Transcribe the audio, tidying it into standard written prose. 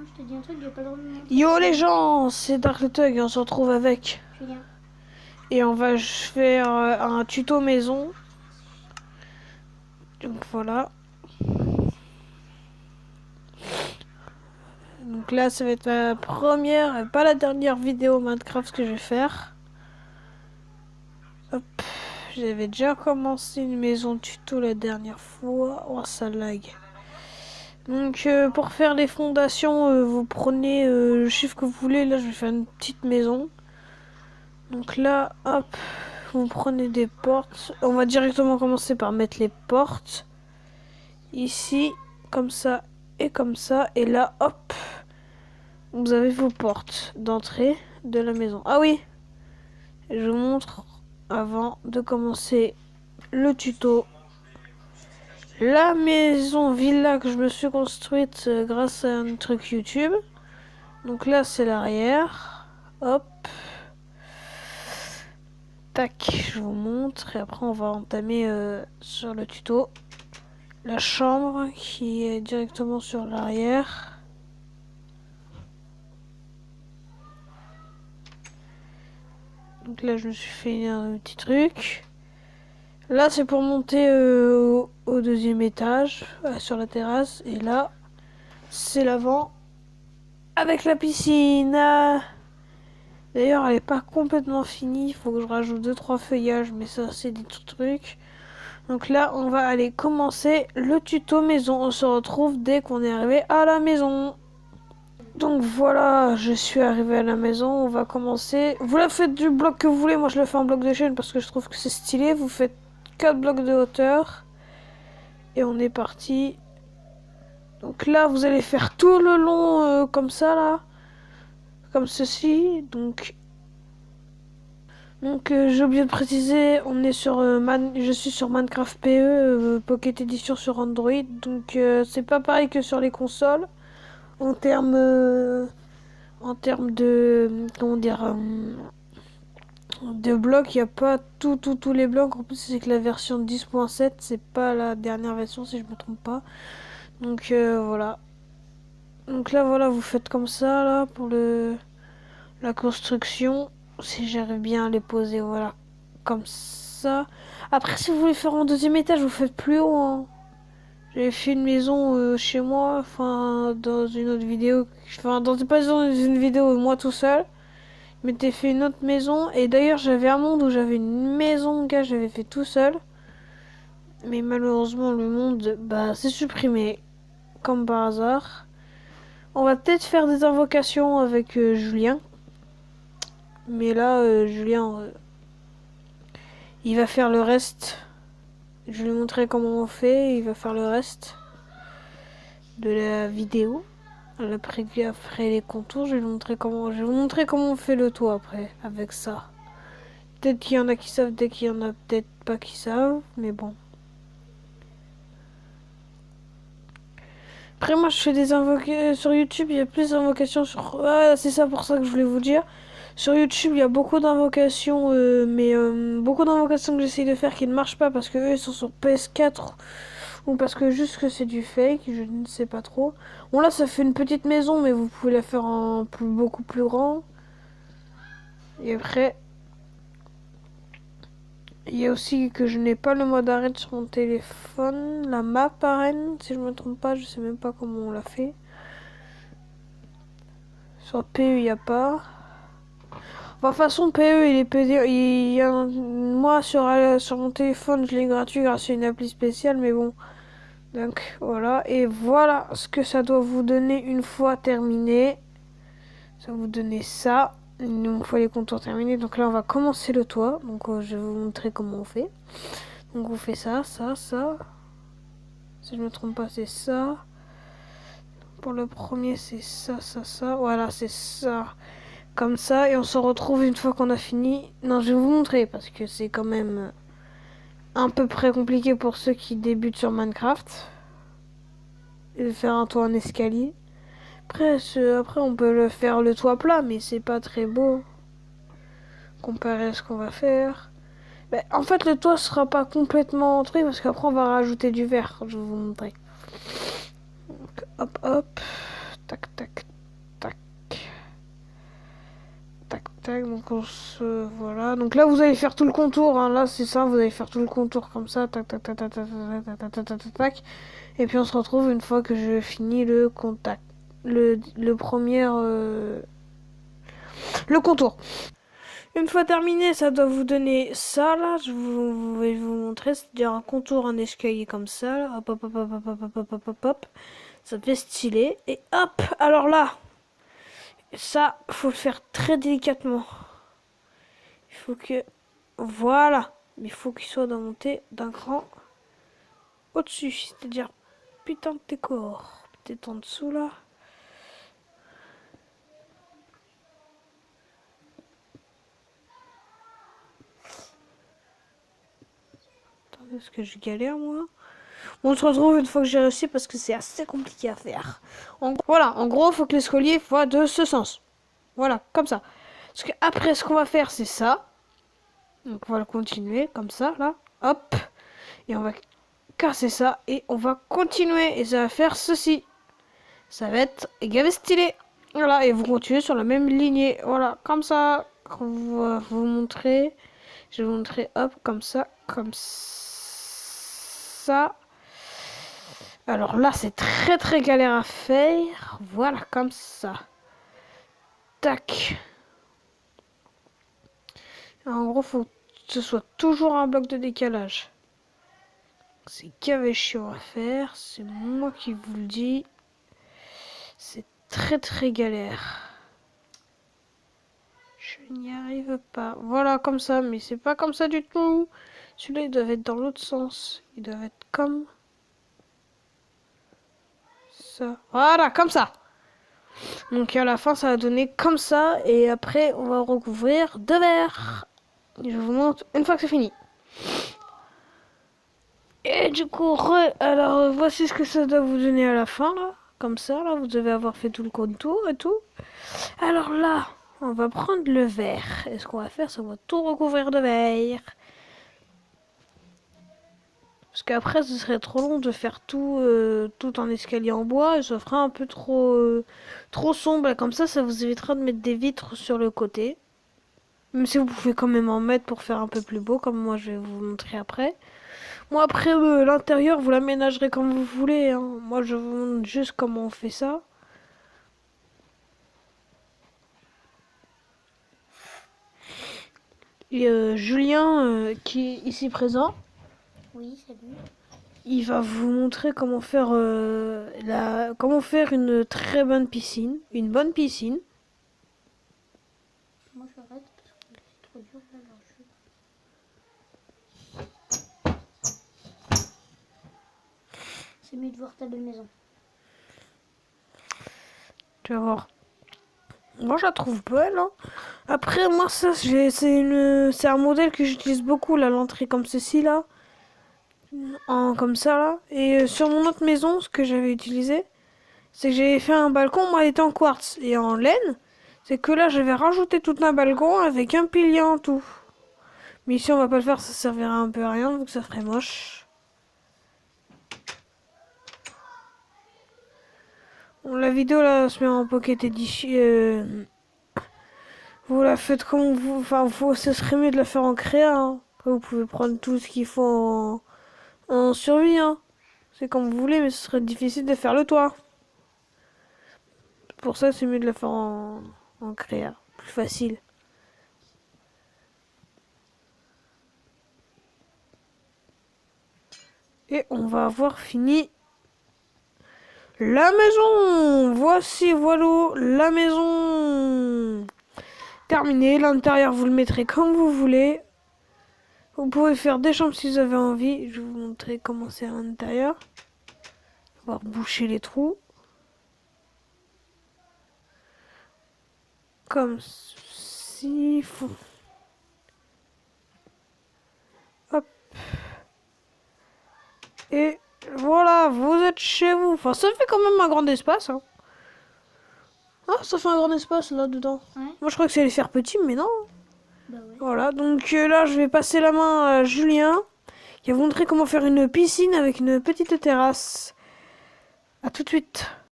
Je te dis un truc, j'ai pas le droit de montrer. Yo les gens, c'est Darktug et on se retrouve avec. Julien. Et on va faire un tuto maison. Donc voilà. Donc là, ça va être la première, pas la dernière vidéo Minecraft que je vais faire. Hop. J'avais déjà commencé une maison tuto la dernière fois. Oh, ça lag. Donc pour faire les fondations, vous prenez le chiffre que vous voulez. Là, je vais faire une petite maison. Donc là, hop, vous prenez des portes. On va directement commencer par mettre les portes. Ici, comme ça et comme ça. Et là, hop, vous avez vos portes d'entrée de la maison. Ah oui, je vous montre avant de commencer le tuto. La maison villa que je me suis construite grâce à un truc YouTube. Donc là, c'est l'arrière. Hop. Tac, je vous montre. Et après, on va entamer sur le tuto la chambre qui est directement sur l'arrière. Donc là, je me suis fait un petit truc. Là, c'est pour monter au deuxième étage, sur la terrasse. Et là, c'est l'avant avec la piscine. D'ailleurs, elle n'est pas complètement finie. Il faut que je rajoute 2-3 feuillages, mais ça, c'est des trucs. Donc là, on va aller commencer le tuto maison. On se retrouve dès qu'on est arrivé à la maison. Donc voilà, je suis arrivé à la maison. On va commencer. Vous la faites du bloc que vous voulez. Moi, je le fais en bloc de chaîne parce que je trouve que c'est stylé. Vous faites 4 blocs de hauteur. Et on est parti. Donc là, vous allez faire tout le long comme ça, là. Comme ceci. Donc j'ai oublié de préciser, on est sur je suis sur Minecraft PE, Pocket Edition sur Android. Donc c'est pas pareil que sur les consoles. En termes de comment dire de blocs, il n'y a pas tous les blocs. En plus, c'est que la version 10.7, c'est pas la dernière version si je me trompe pas. Donc voilà. Donc là voilà, vous faites comme ça là pour la construction. Si j'arrive bien à les poser, voilà, comme ça. Après, si vous voulez faire en deuxième étage, vous faites plus haut. Hein. J'avais fait une maison chez moi, enfin, dans une autre vidéo. Enfin, pas dans une vidéo, moi tout seul. Je m'étais fait une autre maison. Et d'ailleurs, j'avais un monde où j'avais une maison, gars, j'avais fait tout seul. Mais malheureusement, le monde, bah, c'est supprimé. Comme par hasard. On va peut-être faire des invocations avec Julien. Mais là, Julien, il va faire le reste. Je vais lui montrer comment on fait. Il va faire le reste de la vidéo. Après les contours, je vais vous montrer comment on fait le toit après avec ça. Peut-être qu'il y en a qui savent, peut-être qu'il y en a peut-être pas qui savent, mais bon. Après moi je fais des invocations sur YouTube, il y a plus d'invocations sur... Ah, c'est ça pour ça que je voulais vous dire. Sur YouTube, il y a beaucoup d'invocations, mais beaucoup d'invocations que j'essaye de faire qui ne marchent pas parce que eux ils sont sur PS4 ou parce que juste que c'est du fake, je ne sais pas trop. Bon là, ça fait une petite maison, mais vous pouvez la faire en beaucoup plus grand. Et après, il y a aussi que je n'ai pas le mode arrêt sur mon téléphone, la map arène, si je me trompe pas, je sais même pas comment on l'a fait. Sur PE, il n'y a pas. Enfin, de toute façon, PE, il est PD. Moi, sur mon téléphone, je l'ai gratuit grâce à une appli spéciale, mais bon. Donc, voilà. Et voilà ce que ça doit vous donner une fois terminé. Ça va vous donner ça. Une fois les contours terminés. Donc là, on va commencer le toit. Donc, je vais vous montrer comment on fait. Donc, on fait ça, ça, ça. Si je me trompe pas, c'est ça. Pour le premier, c'est ça, ça, ça. Voilà, c'est ça. Comme ça, et on se retrouve une fois qu'on a fini. Non, je vais vous montrer parce que c'est quand même un peu près compliqué pour ceux qui débutent sur Minecraft. Et de faire un toit en escalier. Après, on peut le faire le toit plat, mais c'est pas très beau comparé à ce qu'on va faire. En fait, le toit sera pas complètement entré parce qu'après, on va rajouter du verre. Je vais vous montrer. Donc, hop, hop. Tac, tac, tac, donc voilà. Donc là, vous allez faire tout le contour, hein. Là, c'est ça, vous allez faire tout le contour comme ça, tac, tac, tac, tac, tac, tac, tac, tac, tac, tac, tac. Et puis on se retrouve une fois que je finis le contact. Le premier... le contour. Une fois terminé, ça doit vous donner ça, là. Je vais vous montrer, c'est-à-dire un contour, un escalier comme ça, là. Hop, hop, hop, hop, hop, hop, hop, hop, hop, hop. Ça fait stylé. Et hop, alors là, ça, faut le faire très délicatement. Il faut que... Voilà. Mais il faut qu'il soit monté d'un cran au-dessus. C'est-à-dire, putain de décor. Peut-être en dessous, là. Attendez, est-ce que je galère, moi? On se retrouve une fois que j'ai réussi parce que c'est assez compliqué à faire. Voilà, en gros, il faut que l'escalier soit de ce sens. Voilà, comme ça. Parce que après, ce qu'on va faire, c'est ça. Donc, on va le continuer comme ça, là. Hop. Et on va casser ça. Et on va continuer. Et ça va faire ceci. Ça va être égal stylé. Voilà, et vous continuez sur la même lignée. Voilà, comme ça. On va vous montrer. Je vais vous montrer, hop, comme ça. Comme ça. Alors là, c'est très très galère à faire. Voilà, comme ça. Tac. En gros, faut que ce soit toujours un bloc de décalage. C'est gavé chiant à faire. C'est moi qui vous le dis. C'est très très galère. Je n'y arrive pas. Voilà, comme ça. Mais c'est pas comme ça du tout. Celui-là, il doit être dans l'autre sens. Il doit être comme ça. Voilà, comme ça. Donc à la fin, ça va donner comme ça. Et après, on va recouvrir de verre. Je vous montre une fois que c'est fini. Et du coup, alors voici ce que ça doit vous donner à la fin, là. Comme ça, là, vous devez avoir fait tout le contour et tout. Alors là, on va prendre le verre. Et ce qu'on va faire, c'est qu'on va tout recouvrir de verre. Parce qu'après, ce serait trop long de faire tout en escalier en bois. Et ça ferait un peu trop sombre. Comme ça vous évitera de mettre des vitres sur le côté. Même si vous pouvez quand même en mettre pour faire un peu plus beau, comme moi je vais vous montrer après. Moi après, l'intérieur, vous l'aménagerez comme vous voulez. Hein. Moi je vous montre juste comment on fait ça. Et Julien, qui est ici présent. Oui, salut. Il va vous montrer comment faire, comment faire une très bonne piscine. Une bonne piscine. Moi j'arrête parce que c'est trop dur là, c'est mieux de voir ta belle maison. Tu vas voir. Moi je la trouve belle. Hein. Après moi ça c'est un modèle que j'utilise beaucoup là, l'entrée comme ceci là. Comme ça là. Et sur mon autre maison, ce que j'avais utilisé, c'est que j'avais fait un balcon, moi il était en quartz et en laine. C'est que là j'avais rajouté tout un balcon avec un pilier en tout. Mais ici on va pas le faire, ça servira un peu à rien vu que ça ferait moche. Bon, la vidéo là se met en pocket edition. Vous la faites comme vous. Enfin, ce serait mieux de la faire en créa. Hein. Après, vous pouvez prendre tout ce qu'il faut en survie. Hein. C'est comme vous voulez, mais ce serait difficile de faire le toit. Pour ça, c'est mieux de la faire en créa. Plus facile. Et on va avoir fini la maison. Voici, voilà, la maison. Terminé. L'intérieur, vous le mettrez comme vous voulez. Vous pouvez faire des chambres si vous avez envie. Je vais vous montrer comment c'est à l'intérieur. On va reboucher les trous. Comme si. Hop. Et voilà, vous êtes chez vous. Enfin, ça fait quand même un grand espace. Hein. Ah, ça fait un grand espace là-dedans. Ouais. Moi, je crois que c'est les faire petit, mais non. Bah ouais. Voilà, donc là, je vais passer la main à Julien, qui va vous montrer comment faire une piscine avec une petite terrasse. À tout de suite.